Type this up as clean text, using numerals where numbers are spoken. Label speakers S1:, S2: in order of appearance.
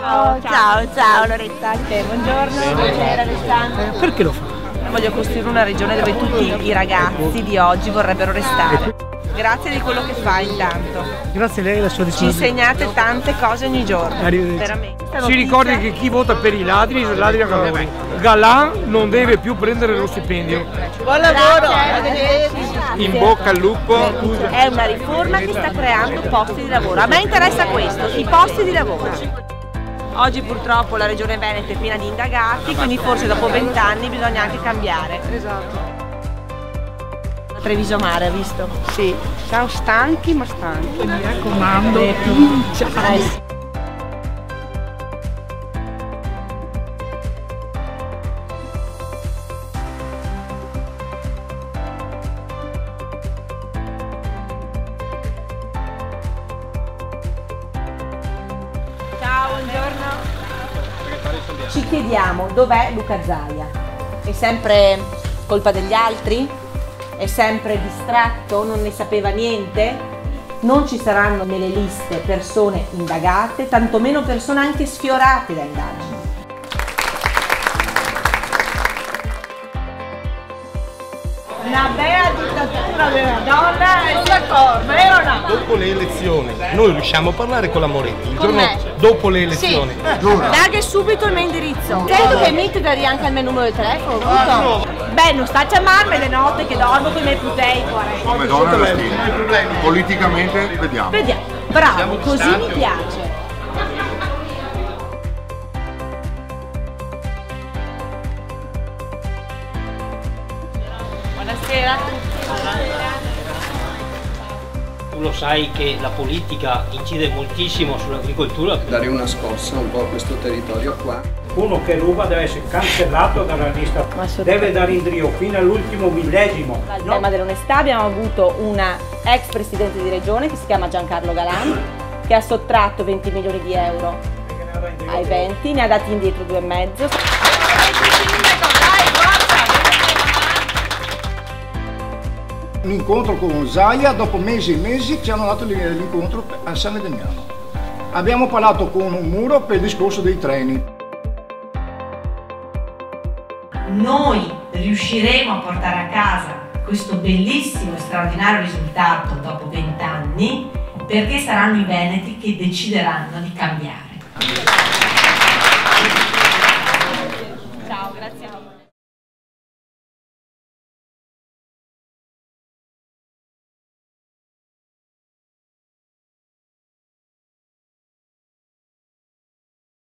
S1: Ciao Loretta, anche buongiorno, buonasera Alessandro.
S2: Perché lo fa?
S1: Voglio costruire una regione dove tutti i ragazzi di oggi vorrebbero restare. Grazie di quello che fa intanto.
S2: Grazie a lei e la sua
S1: Ci
S2: disponibilità.
S1: insegnate tante cose ogni giorno.
S2: Arrivederci.
S1: Veramente.
S2: Si ricordi che chi vota per i ladri a Galoni. Galan non deve più prendere lo stipendio.
S1: Buon lavoro!
S3: In bocca al lupo.
S1: È una riforma che sta creando posti di lavoro. A me interessa questo, i posti di lavoro. Oggi purtroppo la Regione Veneto è piena di indagati, quindi forse dopo 20 anni bisogna anche cambiare.
S4: Esatto.
S1: Treviso Mare, ha visto?
S4: Sì, siamo stanchi ma stanchi.
S2: Mi raccomando,
S1: Sì. Ciao, buongiorno. Ci chiediamo dov'è Luca Zaia? È sempre colpa degli altri? È sempre distratto? Non ne sapeva niente? Non ci saranno nelle liste persone indagate, tantomeno persone anche sfiorate da indagini. La bella dittatura della donna è d'accordo, vero o no?
S3: Dopo le elezioni, noi riusciamo a parlare con la Moretti il
S1: Con
S3: giorno
S1: me?
S3: dopo le elezioni.
S1: Daghe subito il mio indirizzo. Sento che mi ti dai anche il mio numero di telefono, tutto? Beh, non sta a chiamarmi le notte che dormo con i miei putei qua.
S5: Come donna è la politicamente vediamo.
S1: Vediamo, bravo, così mi piace. Buonasera a tutti.
S6: Tu lo sai che la politica incide moltissimo sull'agricoltura.
S7: Dare una scossa un po' a questo territorio qua.
S8: Uno che ruba deve essere cancellato dalla lista, deve dare indrio fino all'ultimo millesimo.
S1: Al tema dell'onestà abbiamo avuto una ex presidente di regione che si chiama Giancarlo Galan, che ha sottratto 20 milioni di euro ai 20, ne ha dati indietro 2,5.
S9: Un incontro con Zaia, dopo mesi e mesi ci hanno dato l'incontro a San Damiano. Abbiamo parlato con un muro per il discorso dei treni.
S10: Noi riusciremo a portare a casa questo bellissimo e straordinario risultato dopo 20 anni perché saranno i veneti che decideranno di cambiare.